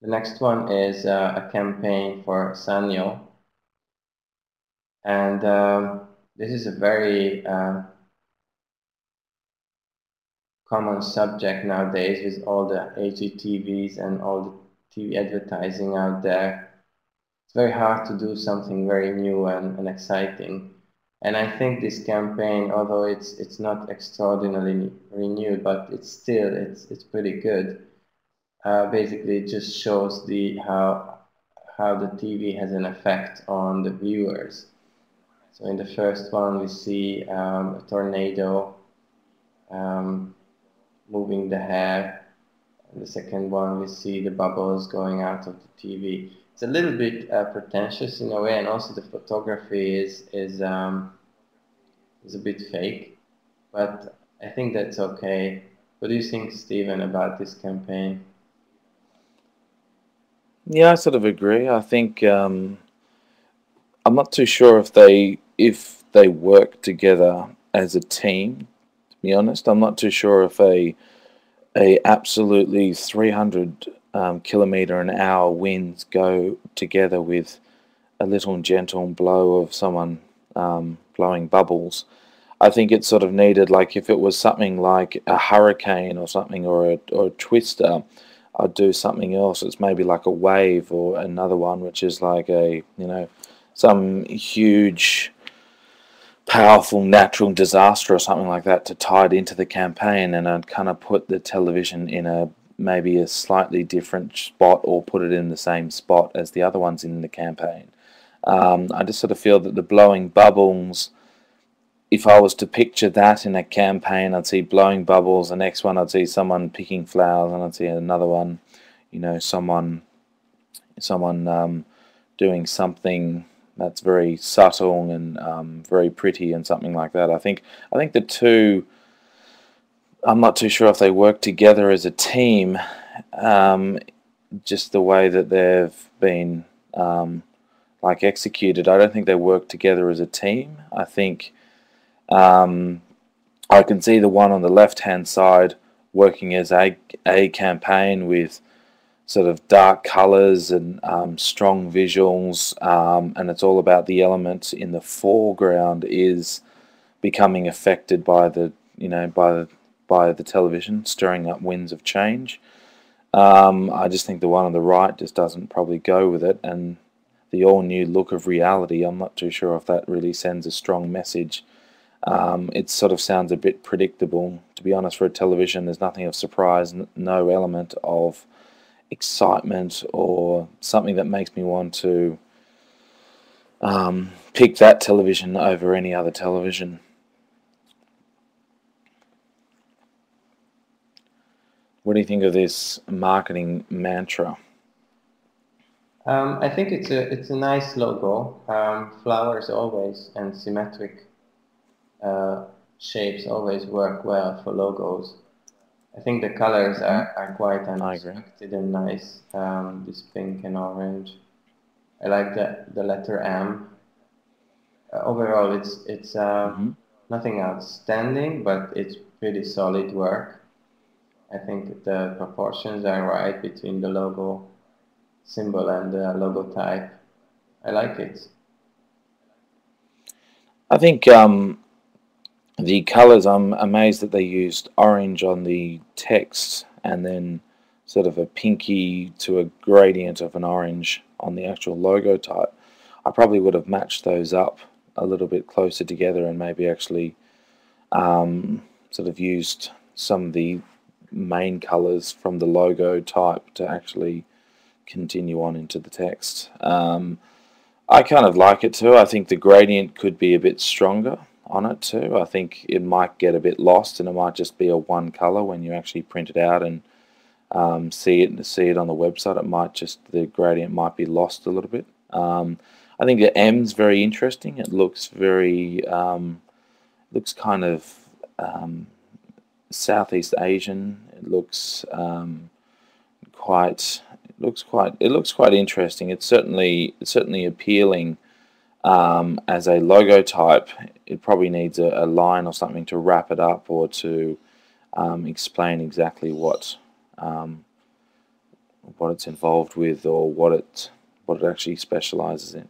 The next one is a campaign for Sanyo, and this is a very common subject nowadays with all the HGTVs and all the TV advertising out there. It's very hard to do something very new and exciting. And I think this campaign, although it's not extraordinarily renewed, but it's pretty good. Basically, it just shows the how the TV has an effect on the viewers. So in the first one, we see a tornado um, moving the hair. In the second one, we see the bubbles going out of the TV. It's a little bit pretentious in a way, and also the photography is a bit fake. But I think that's okay. What do you think, Stephen, about this campaign? Yeah, I sort of agree. I think I'm not too sure if they work together as a team. To be honest, I'm not too sure if a absolutely 300 kilometer an hour winds go together with a little gentle blow of someone blowing bubbles. I think it's sort of needed, like if it was something like a hurricane or something, or a twister, I'd do something else. It's maybe like a wave, or another one which is like some huge, powerful natural disaster or something like that to tie it into the campaign, and I'd kind of put the television in a maybe a slightly different spot, or put it in the same spot as the other ones in the campaign. I just sort of feel that the blowing bubbles, if I was to picture that in a campaign, I'd see blowing bubbles. The next one, I'd see someone picking flowers, and I'd see another one, someone doing something that's very subtle and very pretty and something like that. I think the two. I'm not too sure if they work together as a team. Um, just the way that they've been like executed, I don't think they work together as a team. I think um, I can see the one on the left hand side working as a campaign with sort of dark colors and strong visuals, and it's all about the element in the foreground is becoming affected by the television, stirring up winds of change. I just think the one on the right just doesn't probably go with it, and the all new look of reality, I'm not too sure if that really sends a strong message. It sort of sounds a bit predictable. To be honest, for a television, there's nothing of surprise, no element of excitement or something that makes me want to pick that television over any other television. What do you think of this marketing mantra? I think it's a nice logo. Flowers always and symmetric uh, shapes always work well for logos. I think the colors Hmm. are quite I agree. unexpected and nice. This pink and orange. I like the letter M. Overall, it's Hmm. nothing outstanding, but it's pretty solid work. I think the proportions are right between the logo symbol and the logo type. I like it. I think the colors, I'm amazed that they used orange on the text and then sort of a pinky to a gradient of an orange on the actual logo type. I probably would have matched those up a little bit closer together, and maybe actually sort of used some of the main colors from the logo type to actually continue on into the text. I kind of like it too. I think the gradient could be a bit stronger on it too. I think it might get a bit lost, and it might just be a one color when you actually print it out and see it on the website. It might just, the gradient might be lost a little bit. I think the M's very interesting. It looks very looks kind of um, Southeast Asian. Quite it looks quite interesting. It's certainly appealing as a logo type. It probably needs a line or something to wrap it up, or to explain exactly um, it's involved with, or what it actually specializes in.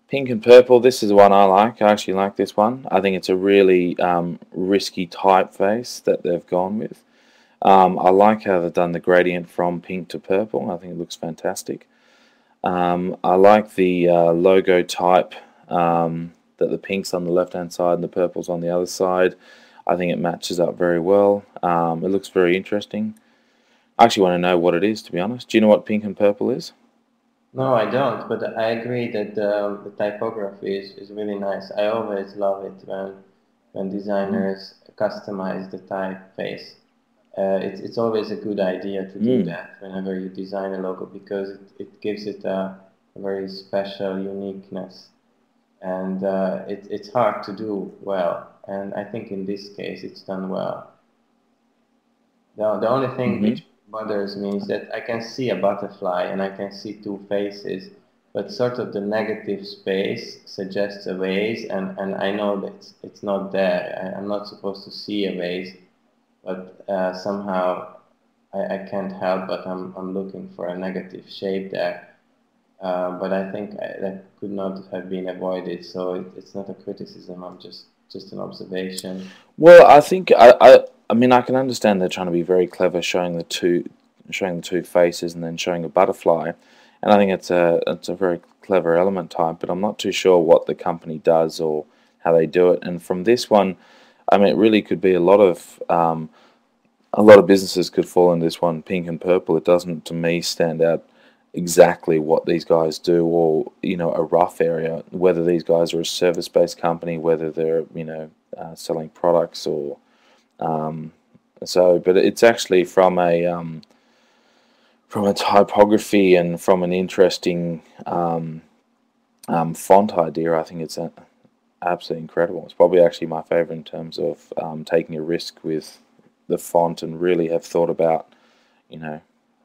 Pink and purple, this is the one I like. I actually like this one. I think it's a really risky typeface that they've gone with. I like how they've done the gradient from pink to purple. I think it looks fantastic. I like the logo type, that the pink's on the left hand side and the purple's on the other side. I think it matches up very well. It looks very interesting. I actually want to know what it is, to be honest. Do you know what pink and purple is? No, I don't, but I agree that the typography is really nice. I always love it when Mm. designers customize the typeface. It's always a good idea to do Mm. that whenever you design a logo because it gives it a very special uniqueness, and it's hard to do well. And I think in this case it's done well. The only thing Mm-hmm. which bothers me is that I can see a butterfly and I can see two faces, but sort of the negative space suggests a vase, and I know that it's not there. I'm not supposed to see a vase, but somehow I can't help but I'm looking for a negative shape there. But I think that could not have been avoided, so it's not a criticism. I'm just an observation. Well, I think I mean I can understand they're trying to be very clever, showing the two faces and then showing a butterfly, and I think it's a very clever element type. But I'm not too sure what the company does or how they do it. And from this one, I mean, it really could be a lot of businesses could fall in this one, pink and purple. It doesn't, to me, stand out exactly what these guys do, or a rough area. Whether these guys are a service-based company, whether they're selling products, or so. But it's actually from a typography and from an interesting font idea. I think it's absolutely incredible. It's probably actually my favorite in terms of taking a risk with the font and really have thought about, you know,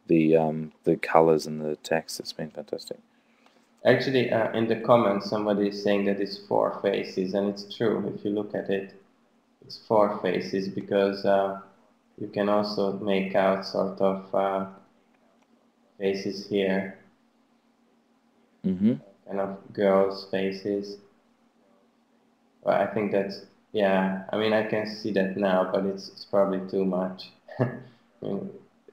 the colors and the text. It's been fantastic. Actually, in the comments, somebody is saying that it's four faces, and it's true. If you look at it, it's four faces because you can also make out sort of faces here, Hmm. kind of girls' faces. Well, I think that's, yeah. I mean, I can see that now, but it's probably too much. I mean,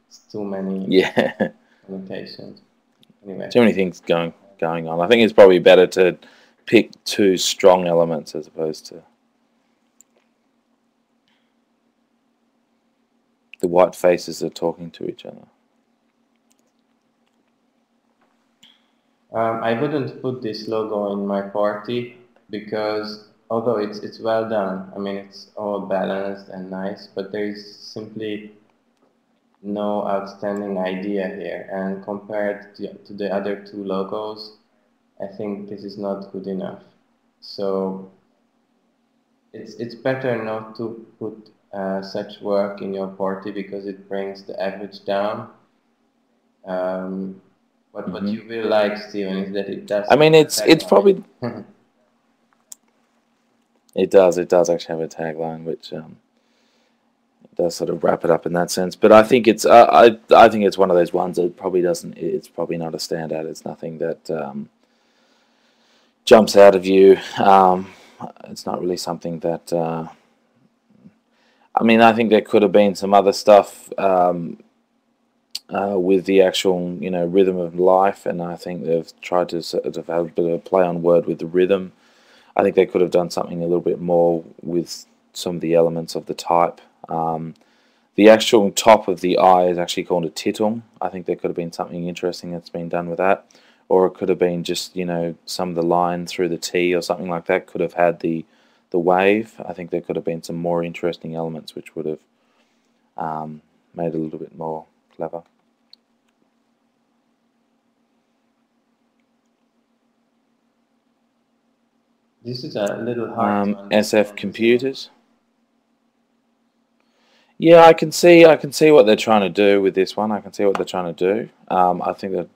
it's too many Yeah, connotations. Anyway, too many things going on. I think it's probably better to pick two strong elements as opposed to the white faces are talking to each other. I wouldn't put this logo in my party because although it's well done, I mean it's all balanced and nice, but there is simply no outstanding idea here. And compared to the other two logos, I think this is not good enough. So it's better not to put such work in your party because it brings the average down. Um, but what Hmm. you will like, Steven, is that it does I mean, have a it's probably tagline. it does actually have a tagline which does sort of wrap it up in that sense. But I think I think it's one of those ones that probably doesn't. It's probably not a standout. It's nothing that jumps out of you. It's not really something that. I mean, I think there could have been some other stuff with the actual, rhythm of life, and I think they've tried to sort of have a bit of a play on word with the rhythm. I think they could have done something a little bit more with some of the elements of the type. The actual top of the eye is actually called a tittle. I think there could have been something interesting that's been done with that. Or it could have been just, some of the line through the T or something like that could have had the wave. I think there could have been some more interesting elements which would have made it a little bit more clever. This is a little hard to SF understand, isn't it? computers. Yeah, I can see what they're trying to do with this one. I can see what they're trying to do. I think that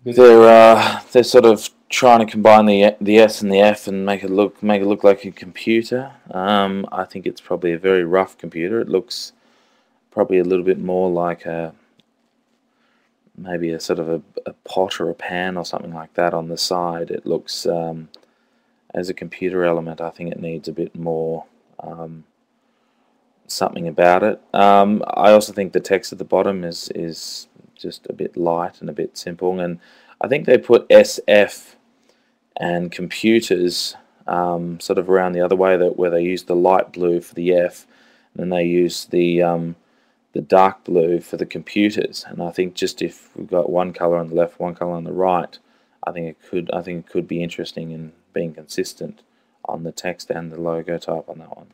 Good. they're sort of trying to combine the S and the F and make it look like a computer. I think it's probably a very rough computer. It looks probably a little bit more like maybe a sort of a pot or a pan or something like that on the side. It looks, as a computer element, I think it needs a bit more something about it. I also think the text at the bottom is just a bit light and a bit simple, and I think they put SF and computers sort of around the other way, that where they use the light blue for the F, and then they use the dark blue for the computers. And I think just if we've got one color on the left, one color on the right, I think it could be interesting in being consistent on the text and the logo type on that one.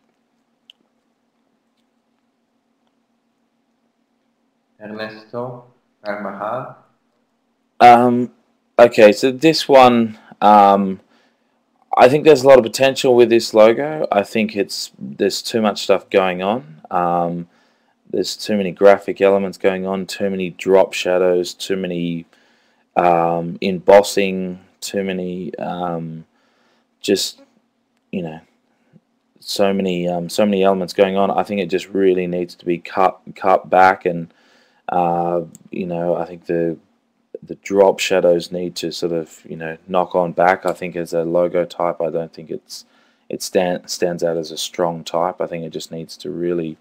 Ernesto Carvajal. Okay, so this one, I think there's a lot of potential with this logo. I think there's too much stuff going on. There's too many graphic elements going on, too many drop shadows, too many embossing, too many just, you know, so many elements going on. I think it just really needs to be cut back, and I think the drop shadows need to sort of knock on back. I think as a logo type, I don't think it stands out as a strong type. I think it just needs to really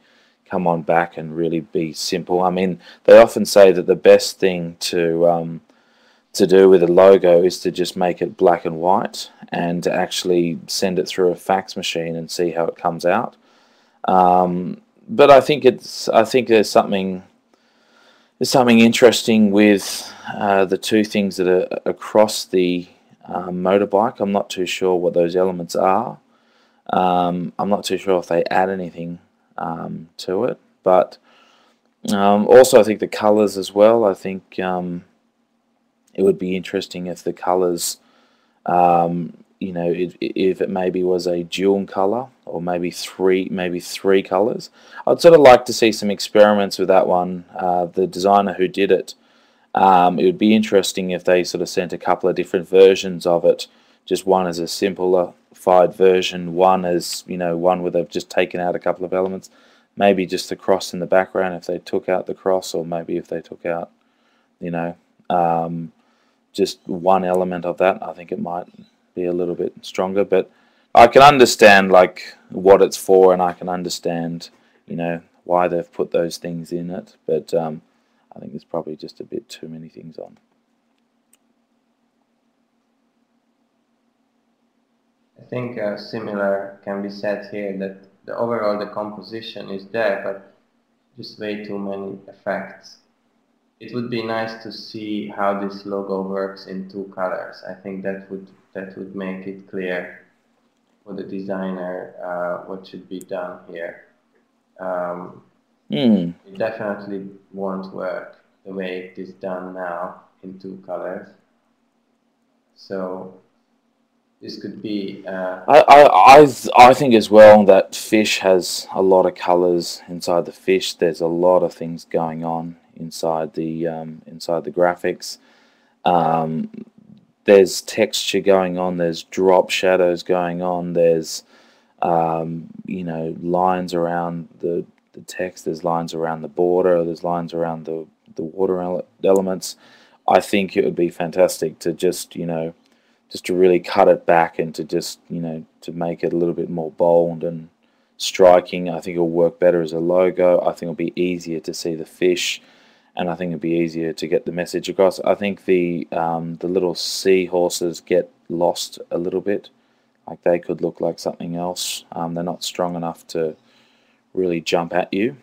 come on back and really be simple. I mean, they often say that the best thing to do with a logo is to just make it black and white and to actually send it through a fax machine and see how it comes out. But I think there's something interesting with the two things that are across the motorbike. I'm not too sure what those elements are. I'm not too sure if they add anything to it, but also I think the colors as well. I think it would be interesting if the colors, if it maybe was a dual color, or maybe three colors. I'd sort of like to see some experiments with that one. The designer who did it, it would be interesting if they sort of sent a couple of different versions of it. Just one as a simplified version, one as one where they've just taken out a couple of elements. Maybe just the cross in the background if they took out the cross, or maybe if they took out, just one element of that. I think it might be a little bit stronger, but I can understand like what it's for, and I can understand why they've put those things in it, but I think there's probably just a bit too many things on. I think similar can be said here, that the composition is there, but just way too many effects. It would be nice to see how this logo works in two colors. I think that would make it clear for the designer what should be done here. It definitely won't work the way it is done now in two colors. So this could be. I think as well that fish has a lot of colors inside the fish. There's a lot of things going on inside the graphics. There's texture going on. There's drop shadows going on. There's lines around the text. There's lines around the border. There's lines around the water elements. I think it would be fantastic to just to really cut it back and to just to make it a little bit more bold and striking. I think it'll work better as a logo. I think it'll be easier to see the fish, and I think it'll be easier to get the message across. I think the little seahorses get lost a little bit. Like they could look like something else. They're not strong enough to really jump at you.